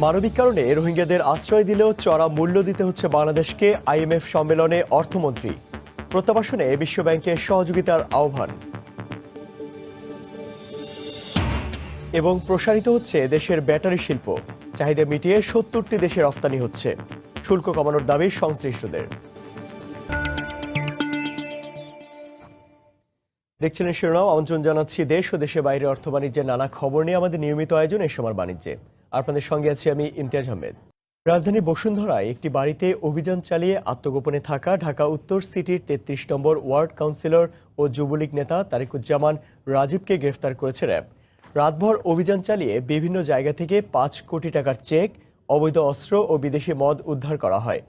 মানবিক কারণে রোহিঙ্গাদের আশ্রয় দিলেও চড়া মূল্য দিতে হচ্ছে বাংলাদেশকে, আইএমএফ সম্মেলনে অর্থমন্ত্রী। প্রত্যাবাসনে বিশ্বব্যাংকের সহযোগিতার আহ্বান। এবং প্রসারিত হচ্ছে দেশের ব্যাটারি শিল্প, চাহিদা মিটিয়ে ৭০টি দেশে রফতানি হচ্ছে। শুল্ক কমানোর দাবি সংশ্লিষ্টদের। দেখছিলেন শিরোনাম। আমন্ত্রণ জানাচ্ছি দেশ ও দেশের বাইরে অর্থ বাণিজ্যের নানা খবর নিয়ে আমাদের নিয়মিত আয়োজন এই সময় বাণিজ্যে। আপনাদের সঙ্গে আছি আমি ইমতিয়াজ আহমেদ। রাজধানী বসুন্ধরায় একটি বাড়িতে অভিযান চালিয়ে আত্মগোপনে থাকা ঢাকা উত্তর সিটির ৩৩ নম্বর ওয়ার্ড কাউন্সিলর ও যুবলীগ নেতা তারিকুজ্জামান রাজীবকে গ্রেফতার করেছে র্যাব। রাতভর অভিযান চালিয়ে বিভিন্ন জায়গা থেকে ৫ কোটি টাকার চেক, অবৈধ অস্ত্র ও বিদেশি মদ উদ্ধার করা হয়।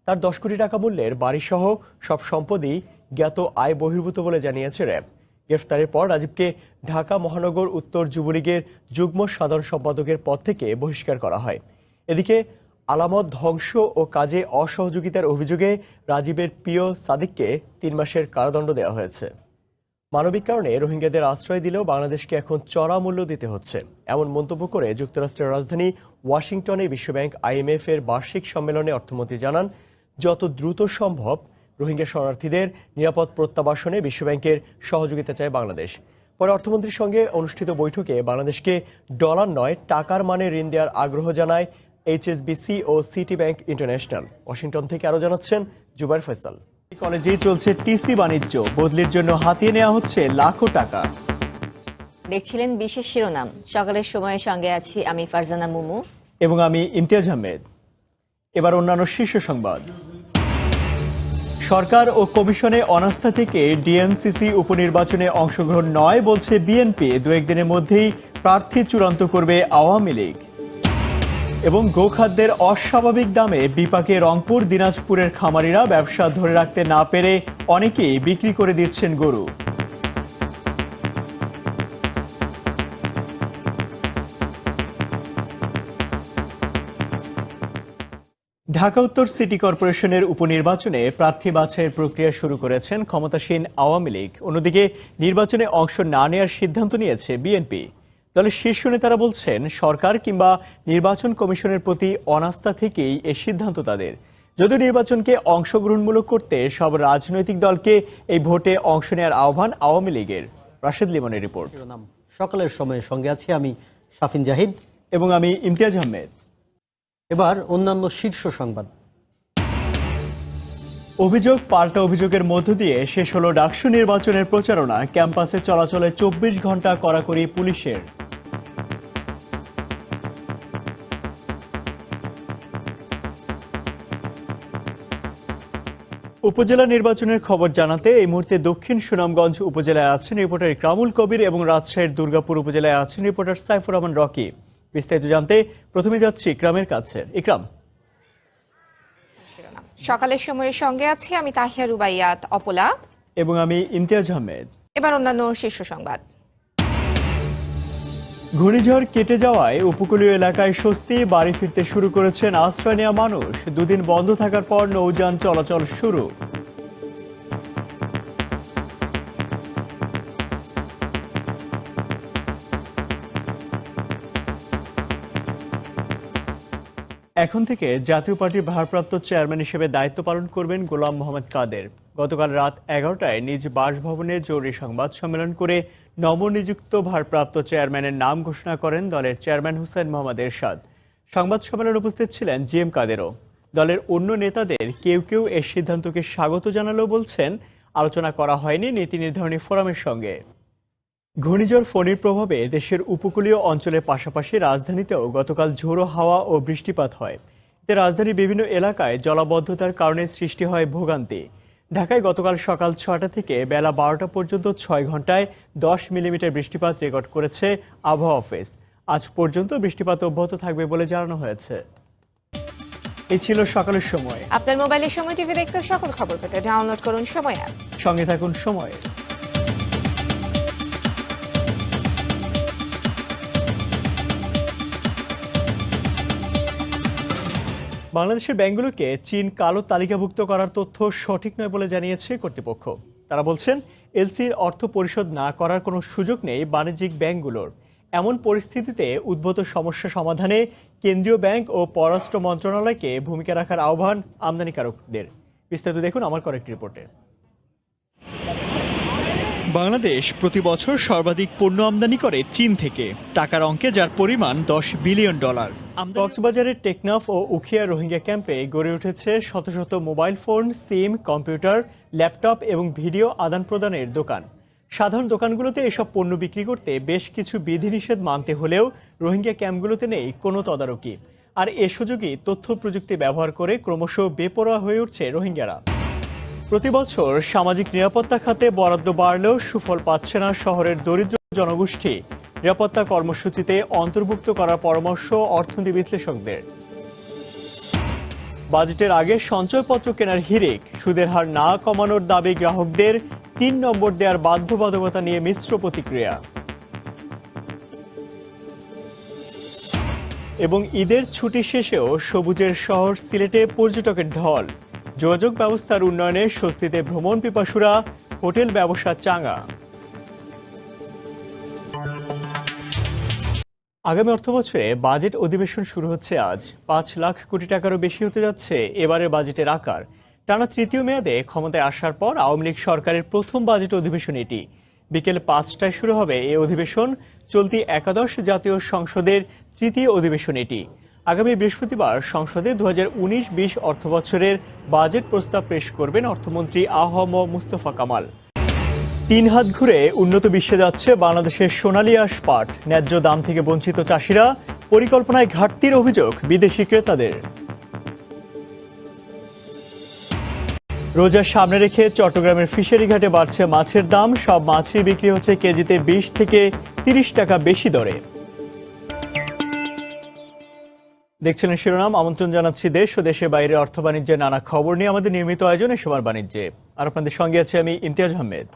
তার ১০ কোটি টাকা মূল্যের বাড়িসহ সব সম্পদই জ্ঞাত আয় বহির্ভূত বলে জানিয়েছে র্যাব। গ্রেফতারের পর রাজীবকে ঢাকা মহানগর উত্তর যুবলীগের যুগ্ম সাধারণ সম্পাদকের পদ থেকে বহিষ্কার করা হয়। এদিকে আলামত ধ্বংস ও কাজে অসহযোগিতার অভিযোগে রাজীবের প্রিয় সাদিককে ৩ মাসের কারাদণ্ড দেওয়া হয়েছে। মানবিক কারণে রোহিঙ্গাদের আশ্রয় দিলেও বাংলাদেশকে এখন চড়া মূল্য দিতে হচ্ছে, এমন মন্তব্য করে যুক্তরাষ্ট্রের রাজধানী ওয়াশিংটনে বিশ্বব্যাংক আইএমএফ এর বার্ষিক সম্মেলনে অর্থমন্ত্রী জানান, যত দ্রুত সম্ভব রোহিঙ্গা শরণার্থীদের নিরাপদ প্রত্যাবাসনে বিশ্বব্যাংকের সহযোগিতা চায় বাংলাদেশ। পরে অর্থমন্ত্রীর সঙ্গে অনুষ্ঠিত বৈঠকে বাংলাদেশকে ডলার নয় টাকার মানে ঋণ দেওয়ার আগ্রহ জানায় এইচএসবিসি ও সিটি ব্যাংক ইন্টারন্যাশনাল। ওয়াশিংটন থেকে আরও জানাচ্ছেন জুবাইর ফয়সাল। কলেজেই চলছে টিসি বাণিজ্য, বদলির জন্য হাতিয়ে নেওয়া হচ্ছে লাখো টাকা। দেখছিলেন বিশেষ শিরোনাম। সকালের সময়ের সঙ্গে আছি আমি ফারজানা মুমু এবং আমি ইমতিয়াজ আহমেদ। এবার অন্যান্য শীর্ষ সংবাদ। সরকার ও কমিশনে অনাস্থা থেকে ডিএনসিসি উপনির্বাচনে অংশগ্রহণ নয় বলছে বিএনপি। ২-১ দিনের মধ্যেই প্রার্থী চূড়ান্ত করবে আওয়ামী লীগ। এবং গোখাদ্যের অস্বাভাবিক দামে বিপাকে রংপুর দিনাজপুরের খামারিরা ব্যবসা ধরে রাখতে না পেরে অনেকেই বিক্রি করে দিচ্ছেন গরু। ঢাকা উত্তর সিটি কর্পোরেশনের উপনির্বাচনে প্রার্থী বাছাইয়ের প্রক্রিয়া শুরু করেছেন ক্ষমতাসীন আওয়ামী লীগ। অন্যদিকে নির্বাচনে অংশ না নেওয়ার সিদ্ধান্ত নিয়েছে বিএনপি। দলের শীর্ষ নেতারা বলছেন, সরকার কিংবা নির্বাচন কমিশনের প্রতি অনাস্থা থেকেই এই সিদ্ধান্ত তাদের। যদিও নির্বাচনকে অংশগ্রহণমূলক করতে সব রাজনৈতিক দলকে এই ভোটে অংশ নেওয়ার আহ্বান আওয়ামী লীগের। রাশেদ লিমনের রিপোর্ট। সকালের সময়ের সঙ্গে আছি আমি শাফিন জাহিদ এবং আমি ইমতিয়াজ আহমেদ। এবার অন্যান্য শীর্ষ সংবাদ। অভিযোগ পাল্টা অভিযোগের মধ্য দিয়ে শেষ হলো ডাকসু নির্বাচনের প্রচারণা। ক্যাম্পাসে চলাচলে ২৪ ঘন্টা কড়াকড়ি পুলিশের। উপজেলা নির্বাচনের খবর জানাতে এই মুহূর্তে দক্ষিণ সুনামগঞ্জ উপজেলায় আছেন রিপোর্টার ইকরামুল কবির এবং রাজশাহীর দুর্গাপুর উপজেলায় আছেন রিপোর্টার সাইফুর রহমান রকি। বিস্তারিত জানতে প্রথমে যাচ্ছি ইকরামের কাছে। ইকরাম, সকালের সময়ের সঙ্গে আছি আমি তাহিয়া রুবাইয়াত অপলা এবং আমি ইমতিয়াজ আহমেদ। এবার অন্যান্য শীর্ষ সংবাদ। ঘূর্ণিঝড় কেটে যাওয়ায় উপকূলীয় এলাকায় স্বস্তি, বাড়ি ফিরতে শুরু করেছেন আশ্রয় নেওয়া মানুষ। ২ দিন বন্ধ থাকার পর নৌযান চলাচল শুরু। এখন থেকে জাতীয় পার্টির ভারপ্রাপ্ত চেয়ারম্যান হিসেবে দায়িত্ব পালন করবেন গোলাম মোহাম্মদ কাদের। গতকাল রাত ১১টায় নিজ বাসভবনে জরুরি সংবাদ সম্মেলন করে নবনিযুক্ত ভারপ্রাপ্ত চেয়ারম্যানের নাম ঘোষণা করেন দলের চেয়ারম্যান হুসেইন মোহাম্মদ এরশাদ। সংবাদ সম্মেলনে উপস্থিত ছিলেন জিএম কাদেরও। দলের অন্য নেতাদের কেউ কেউ এর সিদ্ধান্তকে স্বাগত জানালেও বলছেন, আলোচনা করা হয়নি নীতি নির্ধারণী ফোরামের সঙ্গে। ঘূর্ণিঝড় ফণীর প্রভাবে দেশের উপকূলীয় অঞ্চলের পাশাপাশি রাজধানীতেও গতকাল ঝোড়ো হাওয়া ও বৃষ্টিপাত হয়। এতে রাজধানীর বিভিন্ন এলাকায় জলাবদ্ধতার কারণে সৃষ্টি হয় ভোগান্তি। ঢাকায় গতকাল সকাল ৬টা থেকে বেলা ১২টা পর্যন্ত ৬ ঘন্টায় ১০ মিলিমিটার বৃষ্টিপাত রেকর্ড করেছে আবহাওয়া অফিস। আজ পর্যন্ত বৃষ্টিপাত অব্যাহত থাকবে বলে জানানো হয়েছে। এই ছিল সকালের সময়। আপনার মোবাইলে সময় টিভি দেখতে সকল খবর পেতে ডাউনলোড করুন সময় অ্যাপ। সঙ্গে থাকুন সময়। বাংলাদেশের ব্যাংকগুলোকে চীন কালো তালিকাভুক্ত করার তথ্য সঠিক নয় বলে জানিয়েছে কর্তৃপক্ষ। তারা বলছেন, এলসির অর্থ পরিশোধ না করার কোনো সুযোগ নেই বাণিজ্যিক ব্যাংকগুলোর। এমন পরিস্থিতিতে উদ্ভূত সমস্যা সমাধানে কেন্দ্রীয় ব্যাংক ও পররাষ্ট্র মন্ত্রণালয়কে ভূমিকা রাখার আহ্বান আমদানিকারকদের। বিস্তারিত দেখুন আমার করেক্ট রিপোর্টে। বাংলাদেশ প্রতি বছর সর্বাধিক পণ্য আমদানি করে চীন থেকে, টাকার অঙ্কে যার পরিমাণ $10 বিলিয়ন। কক্সবাজারের টেকনাফ ও উখিয়া রোহিঙ্গা ক্যাম্পে গড়ে উঠেছে শত শত মোবাইল ফোন, সিম, কম্পিউটার, ল্যাপটপ এবং ভিডিও আদান প্রদানের দোকান। সাধারণ দোকানগুলোতে এসব পণ্য বিক্রি করতে বেশ কিছু বিধিনিষেধ মানতে হলেও রোহিঙ্গা ক্যাম্পগুলোতে নেই কোনো তদারকি। আর এ সুযোগই তথ্য প্রযুক্তি ব্যবহার করে ক্রমশ বেপরোয়া হয়ে উঠছে রোহিঙ্গারা। প্রতি বছর সামাজিক নিরাপত্তা খাতে বরাদ্দ বাড়লেও সুফল পাচ্ছে না শহরের দরিদ্র জনগোষ্ঠী। নিরাপত্তা কর্মসূচিতে অন্তর্ভুক্ত করার পরামর্শ অর্থনীতি বিশ্লেষকদের। বাজেটের আগে সঞ্চয়পত্র কেনার হিড়িক, সুদের হার না কমানোর দাবি গ্রাহকদের, 3 নম্বর দেওয়ার বাধ্যবাধকতা নিয়ে মিশ্র প্রতিক্রিয়া। এবং ঈদের ছুটি শেষেও সবুজের শহর সিলেটে পর্যটকের ঢল। যোগাযোগ ব্যবস্থার উন্নয়নে স্বস্তিতে ভ্রমণ পিপাসুরা, হোটেল ব্যবসা চাঙ্গা। আগামী অর্থবছরে বাজেট অধিবেশন শুরু হচ্ছে আজ। 5 লাখ কোটি টাকারও বেশি হতে যাচ্ছে এবারের বাজেটের আকার। টানা তৃতীয় মেয়াদে ক্ষমতায় আসার পর আওয়ামী লীগ সরকারের প্রথম বাজেট অধিবেশন এটি। বিকেল 5টায় শুরু হবে এই অধিবেশন। চলতি একাদশ জাতীয় সংসদের তৃতীয় অধিবেশন এটি। আগামী বৃহস্পতিবার সংসদে 2019-20 অর্থবছরের বাজেট প্রস্তাব পেশ করবেন অর্থমন্ত্রী আ.হ.ম মুস্তফা কামাল। 3 হাত ঘুরে উন্নত বিশ্বে যাচ্ছে বাংলাদেশের সোনালী আঁশ পাট। ন্যায্য দাম থেকে বঞ্চিত চাষিরা, পরিকল্পনায় ঘাটতির অভিযোগ বিদেশি ক্রেতাদের। রোজার সামনে রেখে চট্টগ্রামের ফিশারি ঘাটে বাড়ছে মাছের দাম। সব মাছই বিক্রি হচ্ছে কেজিতে 20 থেকে 30 টাকা বেশি দরে। দেখছিলেন শিরোনাম। আমন্ত্রণ জানাচ্ছি দেশ ও দেশের বাইরে অর্থ বাণিজ্যের নানা খবর নিয়ে আমাদের নিয়মিত আয়োজন এসময় বাণিজ্যে। আর আপনাদের সঙ্গে আছে আমি ইমতিয়াজ আহমেদ।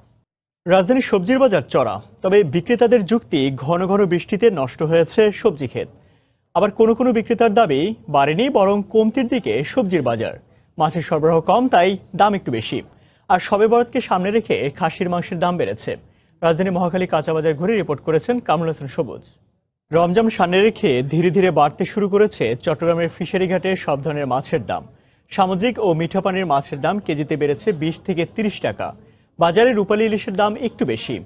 রাজধানীর সবজির বাজার চড়া, তবে বিক্রেতাদের যুক্তি ঘন ঘন বৃষ্টিতে নষ্ট হয়েছে সবজি ক্ষেত। আবার কোনো কোনো বিক্রেতার দাবি বাড়েনি, বরং কমতির দিকে সবজির বাজার। মাছের সরবরাহ কম, তাই দাম একটু বেশি। আর শবে বরাতকে সামনে রেখে খাসির মাংসের দাম বেড়েছে। রাজধানী মহাখালী কাঁচা বাজার ঘুরে রিপোর্ট করেছেন কামরুল হাসান সবুজ। রমজান সামনে রেখে ধীরে ধীরে বাড়তে শুরু করেছে চট্টগ্রামের ফিশারি ঘাটে সব ধরনের মাছের দাম। সামুদ্রিক ও মিঠা পানির মাছের দাম কেজিতে বেড়েছে 20 থেকে 30 টাকা। বাজারে রূপালী ইলিশের দাম একটু বেশি।